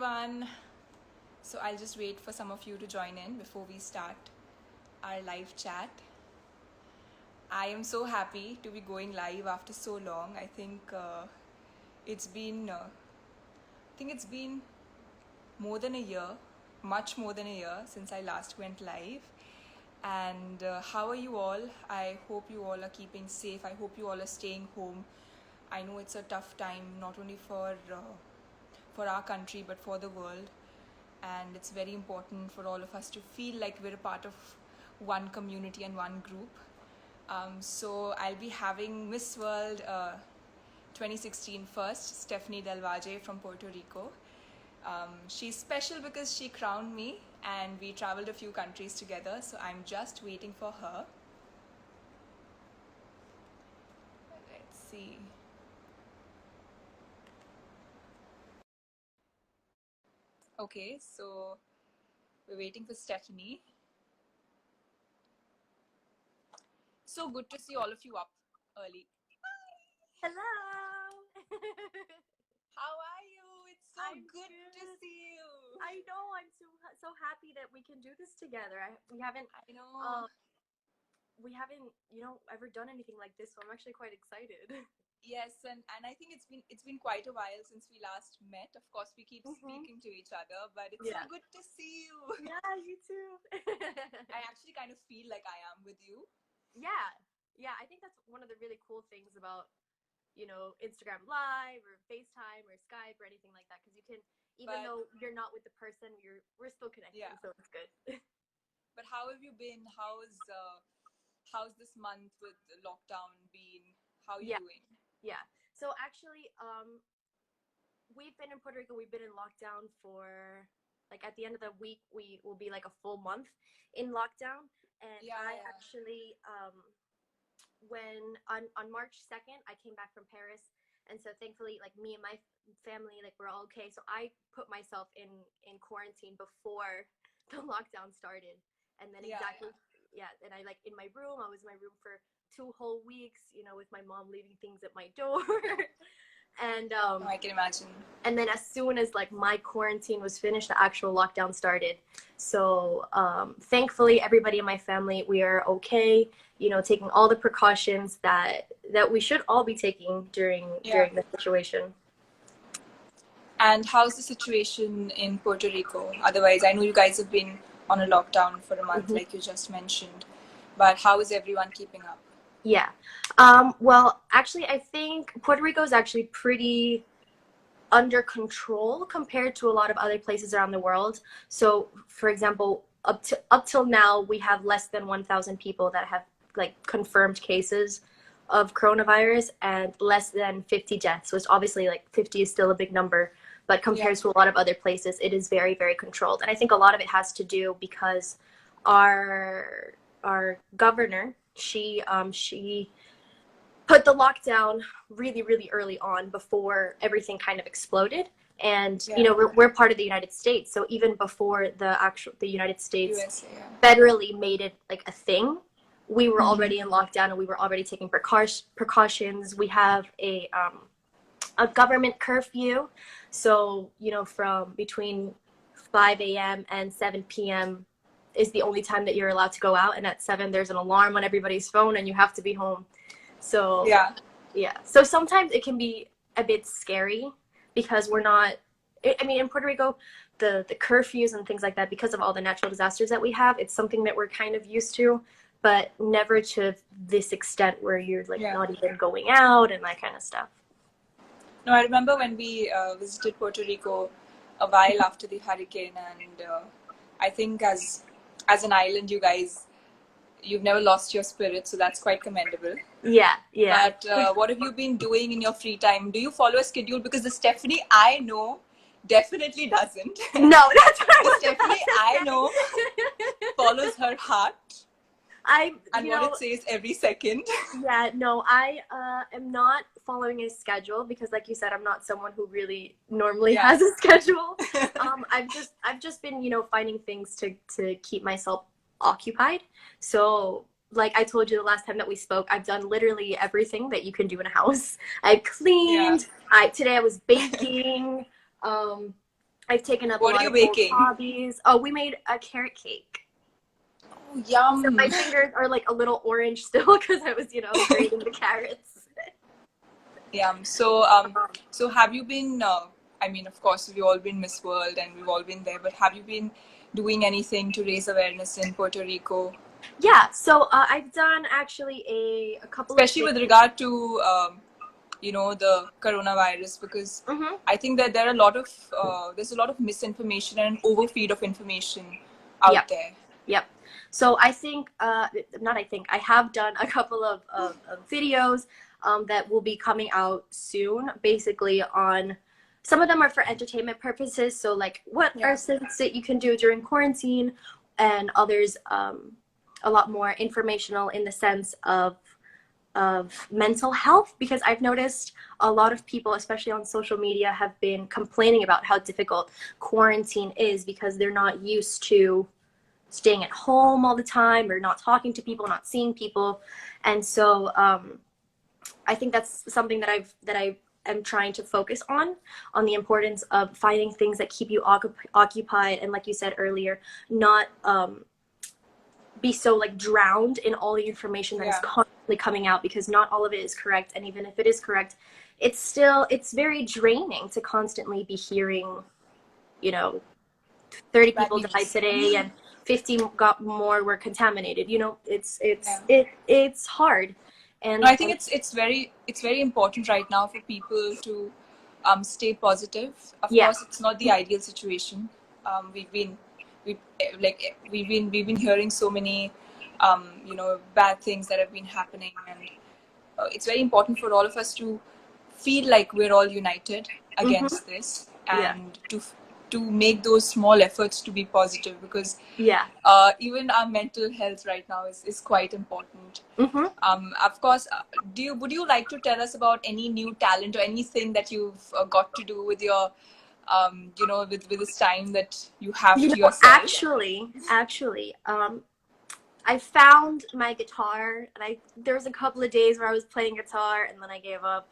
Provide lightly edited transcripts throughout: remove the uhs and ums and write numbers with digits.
everyone. So I'll just wait for some of you to join in before we start our live chat. I am so happy to be going live after so long. I think it's been more than a year, much more than a year since I last went live. And how are you all? I hope you all are keeping safe. I hope you all are staying home. I know it's a tough time, not only for our country but for the world, and it's very important for all of us to feel like we're a part of one community and one group. So I'll be having Miss World 2016 first, Stephanie Del Valle from Puerto Rico. She's special because she crowned me and we traveled a few countries together, so I'm just waiting for her. Let's see. Okay, so we're waiting for Stephanie. So good to see all of you up early. Hello. How are you? It's so good to see you. I know. I'm so happy that we can do this together. We haven't ever done anything like this, so I'm actually quite excited. Yes, and I think it's been quite a while since we last met. Of course, we keep speaking to each other, but it's so good to see you. Yeah, you too. I actually kind of feel like I am with you. Yeah. I think that's one of the really cool things about, Instagram Live or FaceTime or Skype or anything like that, because you can, though you're not with the person, we're still connected, so it's good. But how have you been? How's this month with the lockdown been? How are you doing? Yeah. So actually, we've been in Puerto Rico. We've been in lockdown for, like, at the end of the week, we will be like a full month in lockdown. And actually, when on March 2nd, I came back from Paris. And so thankfully, like, me and my family, like, we're all okay. So I put myself in quarantine before the lockdown started. And then and I, like, in my room, I was in my room for 2 whole weeks, with my mom leaving things at my door. And I can imagine. And then as soon as, like, my quarantine was finished, the actual lockdown started. So thankfully, everybody in my family, we are okay, taking all the precautions that we should all be taking during the situation. And how's the situation in Puerto Rico? Otherwise, I know you guys have been on a lockdown for a month, like you just mentioned. But how is everyone keeping up? Yeah. Well, actually, I think Puerto Rico is actually pretty under control compared to a lot of other places around the world. So, for example, up till now, we have less than 1,000 people that have, like, confirmed cases of coronavirus and less than 50 deaths, which obviously, like, 50 is still a big number. But compared to a lot of other places, it is very, very controlled. And I think a lot of it has to do because our governor, she put the lockdown really, really early on before everything kind of exploded. And, we're part of the United States. So even before the United States USA, federally made it, like, a thing, we were already in lockdown and we were already taking precautions. We have a government curfew. So, from between 5 a.m. and 7 p.m. is the only time that you're allowed to go out. And at 7, there's an alarm on everybody's phone and you have to be home. So, so sometimes it can be a bit scary because we're not, in Puerto Rico, the curfews and things like that, because of all the natural disasters that we have, it's something that we're kind of used to, but never to this extent where you're, like, not even going out and that kind of stuff. No, I remember when we visited Puerto Rico a while after the hurricane, and I think as an island, you've never lost your spirit, so that's quite commendable. Yeah. But what have you been doing in your free time? Do you follow a schedule? Because the Stephanie I know definitely doesn't. No, that's right. The Stephanie I know follows her heart. And what it says every second. Yeah, no, I am not following a schedule because, like you said, I'm not someone who really normally has a schedule. I've just been, finding things to keep myself occupied. So, like I told you the last time that we spoke, I've done literally everything that you can do in a house. I cleaned. Today I was baking. I've taken up a What are lot you of old baking? hobbies. Oh, we made a carrot cake. Oh, So my yum. fingers are like a little orange still because I was, grating the carrots. Yum. So have you been? I mean, of course, we've all been Miss World and we've all been there. But have you been doing anything to raise awareness in Puerto Rico, Yeah, so I've done actually a couple of especially things. with regard to the coronavirus? Because Hmm. I think that there are a lot of there's a lot of misinformation and overfeed of information out Yep, there. yep. So I think, not I think, I have done a couple of videos that will be coming out soon, basically on, some of them are for entertainment purposes. So like what are Yeah. things that you can do during quarantine, and others a lot more informational in the sense of mental health, because I've noticed a lot of people, especially on social media, have been complaining about how difficult quarantine is because they're not used to staying at home all the time or not talking to people, not seeing people. And so I think that's something that I am trying to focus on the importance of finding things that keep you occupied, and like you said earlier, not be so like drowned in all the information that is Yeah. constantly coming out, because not all of it is correct. And even if it is correct, it's very draining to constantly be hearing, you know 30 Bad people died news. today and 50 got more were contaminated. Yeah. It's hard. No, I think And it's very important right now for people to stay positive. Of yeah. course, it's not the ideal situation. We've been we've been hearing so many bad things that have been happening, and it's very important for all of us to feel like we're all united Hmm. against this, Yeah. and to make those small efforts to be positive, because Yeah. even our mental health right now is quite important. Hmm. Of course, would you like to tell us about any new talent or anything that you've got to do with your, with this time that you have to yourself? Actually, I found my guitar, and there was a couple of days where I was playing guitar and then I gave up.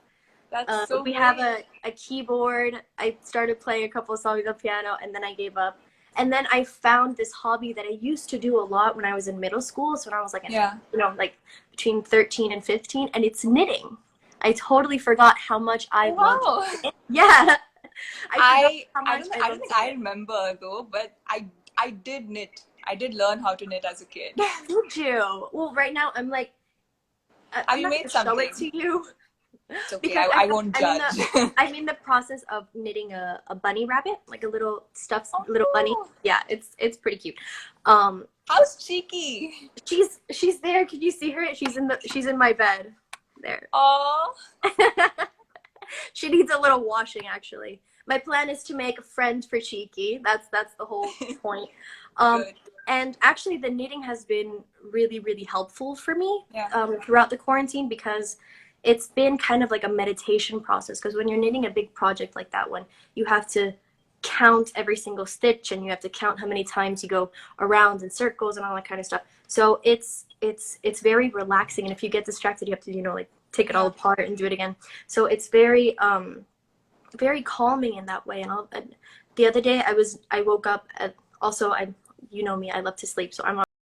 That's so We have great. a keyboard. I started playing a couple of songs on piano, and then I gave up. And then I found this hobby that I used to do a lot when I was in middle school. So when I was like Yeah. like between 13 and 15, and it's knitting. I totally forgot how much I Oh, love to wow. knit. Yeah. I forgot how I much don't I I don't love think to I knit. remember though, but I did knit. I did learn how to knit as a kid. Did you? Well, right now I'm like, Have I'm you not made gonna show it something? to you It's okay. because I won't judge. I'm in the process of knitting a bunny rabbit, like a little stuffed little bunny. Oh, Yeah, it's pretty cute. Um, how's cheeky? she's there. Can you see her? She's in my bed. There. Oh, She needs a little washing, actually. My plan is to make a friend for Cheeky. That's the whole point. Um, good. and actually, the knitting has been really, really helpful for me Yeah. throughout the quarantine, because it's been kind of like a meditation process. Because when you're knitting a big project like that one, you have to count every single stitch, and you have to count how many times you go around in circles and all that kind of stuff. So it's very relaxing. And if you get distracted, you have to like take it all Yeah. apart and do it again. So it's very calming in that way. And the other day I woke up at, also, I, you know me, I love to sleep, so I'm